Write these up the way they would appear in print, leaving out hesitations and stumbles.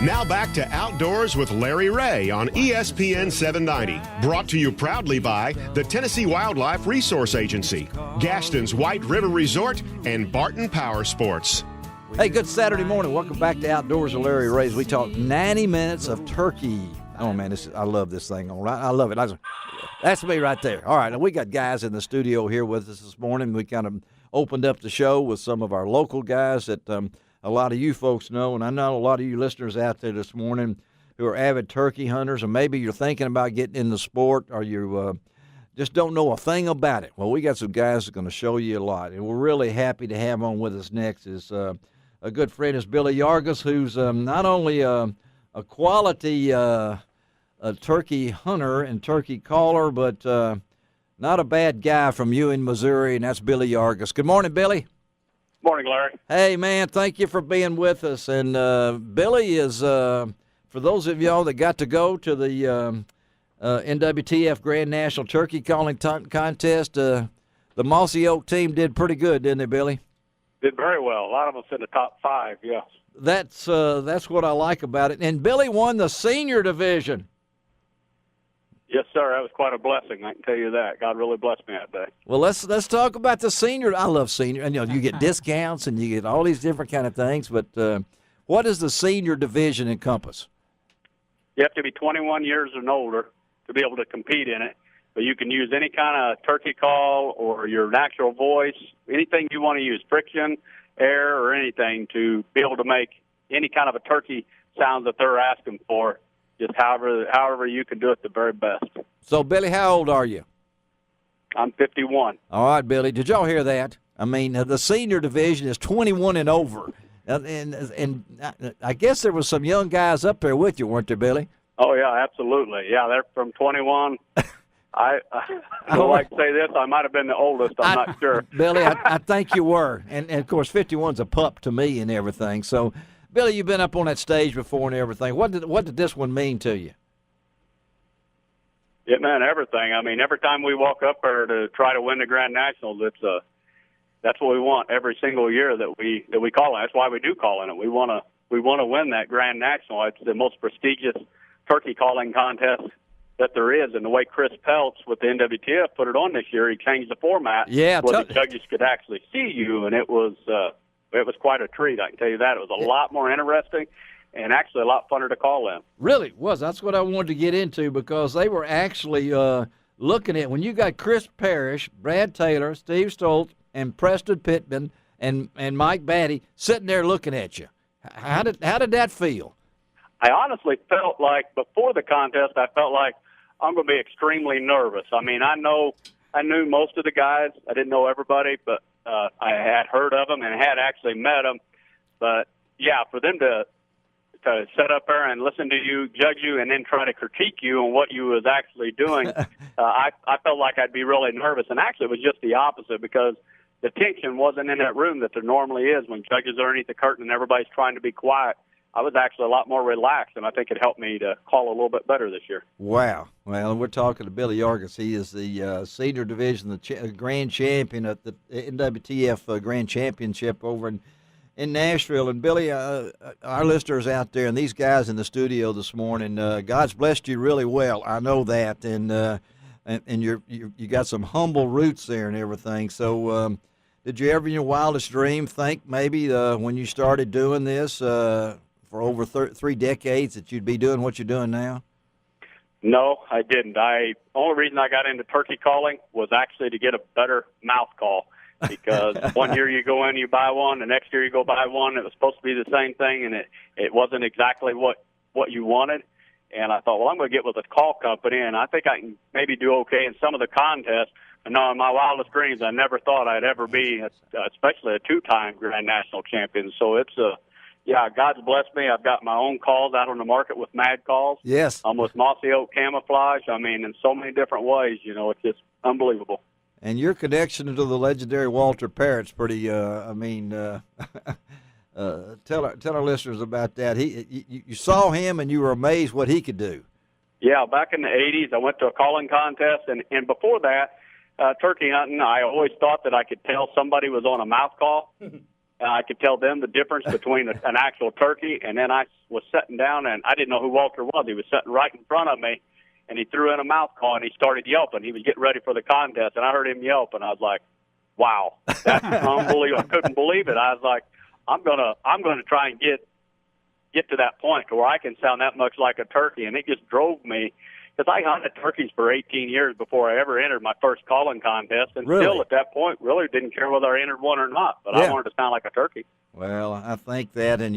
Now back to Outdoors with Larry Ray on ESPN 790. Brought to you proudly by the Tennessee Wildlife Resource Agency, Gaston's White River Resort, and Barton Power Sports. Hey, good Saturday morning. Welcome back to Outdoors with Larry Ray. We talk 90 minutes of turkey. Oh, man, I love this thing. All right, I love it. That's me right there. All right, now we got guys in the studio here with us this morning. We kind of opened up the show with some of our local guys that a lot of you folks know, and I know a lot of you listeners out there this morning who are avid turkey hunters, and maybe you're thinking about getting in the sport, or you just don't know a thing about it. Well, we got some guys that are going to show you a lot, and we're really happy to have on with us next is a good friend is Billy Yargus, who's not only a quality turkey hunter and turkey caller, but not a bad guy from Ewing, Missouri, and that's Billy Yargus. Good morning, Billy. Morning, Larry. Hey, man, thank you for being with us. And Billy is, for those of y'all that got to go to the NWTF Grand National Turkey Calling Contest, the Mossy Oak team did pretty good, didn't they, Billy? Did very well. A lot of us in the top 5, yes. That's what I like about it. And Billy won the senior division. Yes, sir. That was quite a blessing. I can tell you that. God really blessed me that day. Well, let's talk about the senior. I love senior. And, you get discounts and you get all these different kind of things. But what does the senior division encompass? You have to be 21 years and older to be able to compete in it. But you can use any kind of turkey call or your natural voice, anything you want to use, friction, air, or anything to be able to make any kind of a turkey sound that they're asking for. Just however you can do it the very best. So, Billy, how old are you? I'm 51. All right, Billy. Did y'all hear that? I mean, the senior division is 21 and over. And I guess there was some young guys up there with you, weren't there, Billy? Oh, yeah, absolutely. Yeah, they're from 21. I don't like to say this. I might have been the oldest. I'm not sure. Billy, I think you were. And, of course, 51's a pup to me and everything. So, Billy, you've been up on that stage before and everything. What did this one mean to you? It meant everything. I mean, every time we walk up there to try to win the Grand Nationals, that's what we want every single year that we call it. That's why we do call in it. We want to win that Grand National. It's the most prestigious turkey calling contest that there is, and the way Chris Peltz with the NWTF put it on this year, he changed the format where the judges could actually see you, and it was quite a treat, I can tell you that. It was a lot more interesting and actually a lot funner to call in. Really was. That's what I wanted to get into, because they were actually looking at, when you got Chris Parrish, Brad Taylor, Steve Stoltz, and Preston Pittman and Mike Batty sitting there looking at you. How did that feel? I honestly felt like before the contest, I felt like I'm going to be extremely nervous. I mean, I knew most of the guys. I didn't know everybody, but I had heard of them and had actually met them. But, yeah, for them to set up there and listen to you, judge you, and then try to critique you on what you was actually doing, I felt like I'd be really nervous. And actually it was just the opposite, because the tension wasn't in that room that there normally is when judges are underneath the curtain and everybody's trying to be quiet. I was actually a lot more relaxed, and I think it helped me to call a little bit better this year. Wow. Well, we're talking to Billy Yargus. He is the senior division, the grand champion at the NWTF Grand Championship over in Nashville. And, Billy, our listeners out there and these guys in the studio this morning, God's blessed you really well. I know that. And you got some humble roots there and everything. So did you ever in your wildest dream think maybe when you started doing this for over 3 decades that you'd be doing what you're doing now? No, I didn't. Only reason I got into turkey calling was actually to get a better mouth call, because one year you go in, you buy one, the next year you go buy one. It was supposed to be the same thing, and it wasn't exactly what you wanted. And I thought, well, I'm going to get with a call company, and I think I can maybe do okay in some of the contests. And no, in my wildest dreams, I never thought I'd ever be, especially a 2-time Grand National champion. So it's yeah, God's blessed me. I've got my own calls out on the market with Mad Calls. Yes. With Mossy Oak Camouflage. I mean, in so many different ways, it's just unbelievable. And your connection to the legendary Walter Parrott's pretty, tell our listeners about that. You saw him and you were amazed what he could do. Yeah, back in the 80s, I went to a calling contest, and before that, turkey hunting, I always thought that I could tell somebody was on a mouth call. I could tell them the difference between an actual turkey. And then I was sitting down, and I didn't know who Walter was. He was sitting right in front of me, and he threw in a mouth call, and he started yelping. He was getting ready for the contest, and I heard him yelp, and I was like, wow, that's unbelievable. I couldn't believe it. I was like, I'm gonna try and get to that point to where I can sound that much like a turkey. And it just drove me, because I hunted turkeys for 18 years before I ever entered my first calling contest, and Really? still at that point really didn't care whether I entered one or not, but Yeah. I wanted to sound like a turkey. Well, I think that, and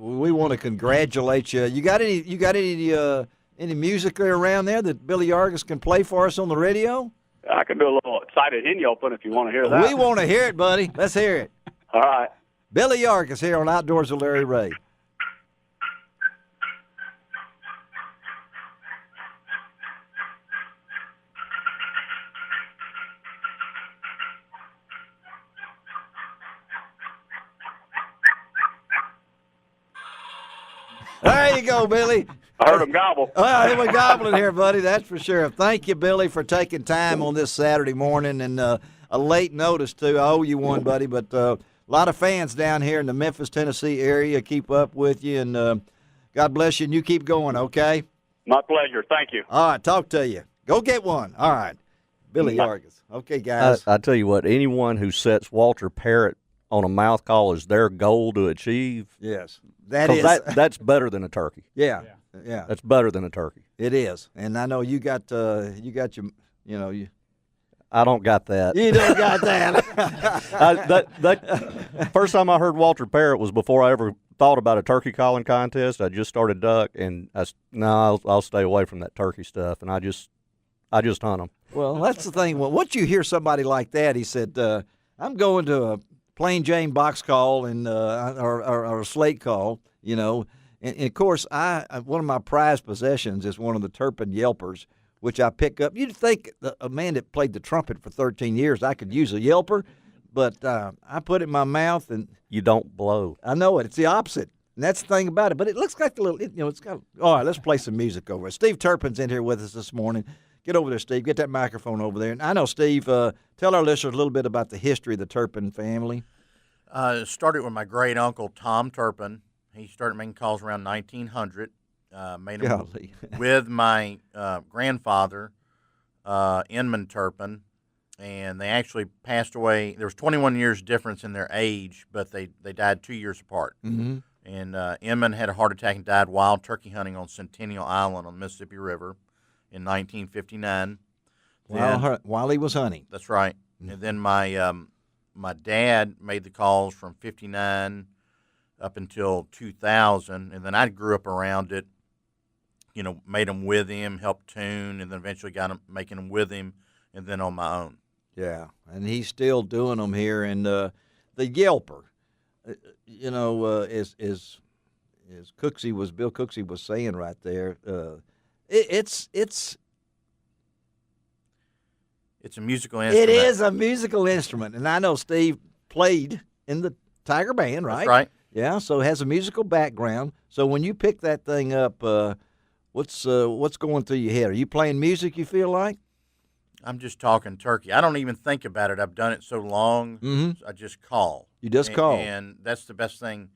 we want to congratulate you. You got any music there around there that Billy Yargus can play for us on the radio? I can do a little excited hen yelping if you want to hear that. We want to hear it, buddy. Let's hear it. All right. Billy Yargus here on Outdoors with Larry Ray. There you go, Billy. I heard him gobble. Well, we're gobbling here, buddy. That's for sure. Thank you, Billy, for taking time on this Saturday morning, and a late notice, too. I owe you one, buddy, but a lot of fans down here in the Memphis, Tennessee area keep up with you, and God bless you, and you keep going, okay? My pleasure. Thank you. All right, talk to you. Go get one. All right. Billy Yargus. Okay, guys. I tell you what, anyone who sets Walter Parrott on a mouth call as their goal to achieve, Yes. that's better than a turkey. Yeah. That's better than a turkey. It is. And I know you got your, I don't got that. you don't got that. That first time I heard Walter Parrott was before I ever thought about a turkey calling contest. I just started duck, and I'll stay away from that turkey stuff, and I just hunt them. Well, that's the thing. Well, once you hear somebody like that, he said, I'm going to a plain Jane box call and or a slate call, And of course, one of my prized possessions is one of the Turpin Yelpers, which I pick up. You'd think a man that played the trumpet for 13 years, I could use a Yelper, but I put it in my mouth and You don't blow. I know it. It's the opposite. And that's the thing about it. But it looks like it's got. All right, let's play some music over it. Steve Turpin's in here with us this morning. Get over there, Steve. Get that microphone over there. And I know, Steve, tell our listeners a little bit about the history of the Turpin family. It started with my great uncle, Tom Turpin. He started making calls around 1900. Made them with my grandfather, Inman Turpin, and they actually passed away. There was 21 years difference in their age, but they died 2 years apart. Mm-hmm. And Inman had a heart attack and died wild turkey hunting on Centennial Island on the Mississippi River in 1959. While he was hunting. That's right. Mm-hmm. And then my dad made the calls from 59 up until 2000, and then I grew up around it, made them with him, helped tune, and then eventually got him making them with him, and then on my own. Yeah, and he's still doing them here. And the Yelper, as Bill Cooksey was saying right there, it's a musical instrument. It is a musical instrument, and I know Steve played in the Tiger Band, right? That's right. Yeah, so it has a musical background. So when you pick that thing up, what's going through your head? Are you playing music, you feel like? I'm just talking turkey. I don't even think about it. I've done it so long, I just call. You just call. And that's the best thing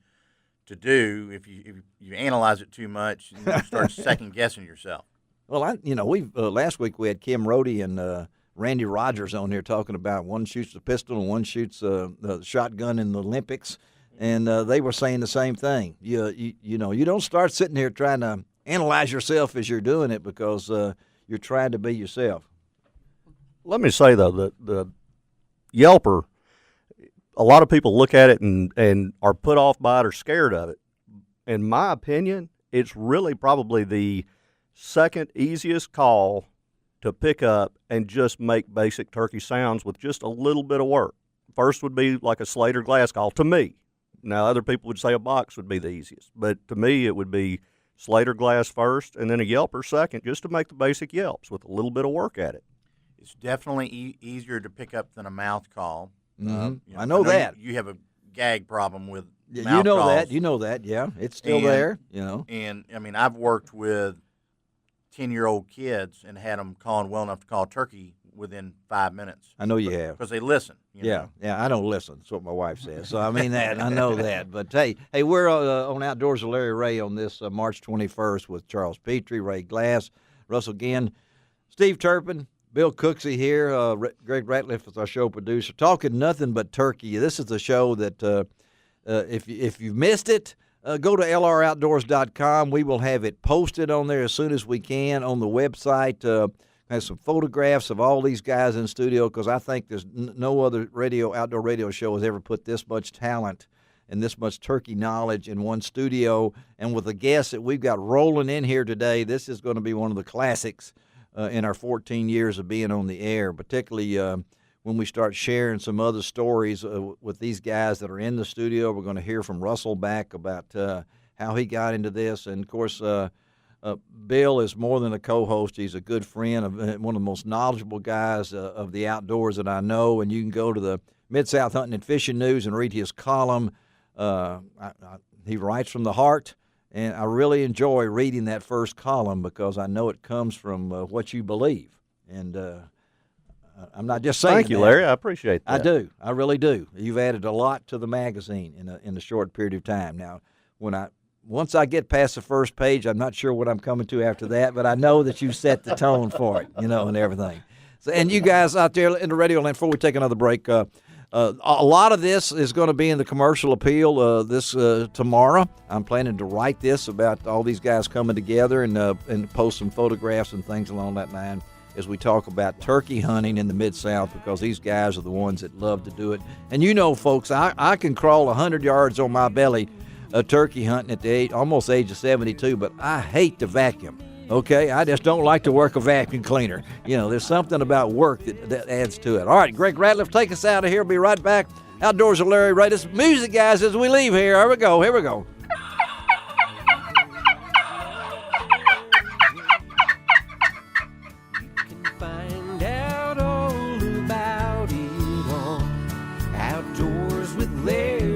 to do. If you analyze it too much, you start second-guessing yourself. Well, we last week we had Kim Rohde and Randy Rogers on here talking about one shoots the pistol and one shoots the shotgun in the Olympics. And they were saying the same thing. You don't start sitting here trying to analyze yourself as you're doing it because you're trying to be yourself. Let me say, though, the Yelper, a lot of people look at it and are put off by it or scared of it. In my opinion, it's really probably the second easiest call to pick up and just make basic turkey sounds with just a little bit of work. First would be like a slate or glass call, to me. Now, other people would say a box would be the easiest, but to me it would be slate or glass first and then a Yelper second, just to make the basic yelps with a little bit of work at it. It's definitely easier to pick up than a mouth call. Mm-hmm. I know that. You have a gag problem with mouth calls. You know that, yeah. It's still there, And, I've worked with 10-year-old kids and had them calling well enough to call turkey within 5 minutes. I know you have. Because they listen. You know? Yeah, I don't listen. That's what my wife says. So I mean that. I know that. But hey, we're on Outdoors with Larry Ray on this March 21st with Charles Petrie, Ray Glass, Russell Ginn, Steve Turpin, Bill Cooksey here. Greg Ratliff is our show producer. Talking nothing but turkey. This is the show that if you missed it, go to lroutdoors.com. We will have it posted on there as soon as we can on the website. Have some photographs of all these guys in studio because I think there's no other outdoor radio show has ever put this much talent and this much turkey knowledge in one studio. And with the guests that we've got rolling in here today, this is going to be one of the classics in our 14 years of being on the air, particularly when we start sharing some other stories with these guys that are in the studio. We're going to hear from Russell back about how he got into this. And, of course, Bill is more than a co-host. He's a good friend, one of the most knowledgeable guys of the outdoors that I know. And you can go to the Mid-South Hunting and Fishing News and read his column. He writes from the heart, and I really enjoy reading that first column because I know it comes from what you believe. And I'm not just saying Thank you, that. Larry. I appreciate that. I do. I really do. You've added a lot to the magazine in a short period of time. Now, once I get past the first page, I'm not sure what I'm coming to after that, but I know that you set the tone for it, and everything. So, and you guys out there in the radio land, before we take another break, a lot of this is going to be in the commercial appeal this tomorrow. I'm planning to write this about all these guys coming together and post some photographs and things along that line as we talk about turkey hunting in the Mid-South, because these guys are the ones that love to do it. And folks, I can crawl 100 yards on my belly turkey hunting at the almost age of 72, but I hate to vacuum. Okay, I just don't like to work a vacuum cleaner. There's something about work that adds to it. All right, Greg Ratliff, take us out of here. We'll be right back. Outdoors with Larry Ray. This music, guys, as we leave here. Here we go. Find out all about it on Outdoors with Larry.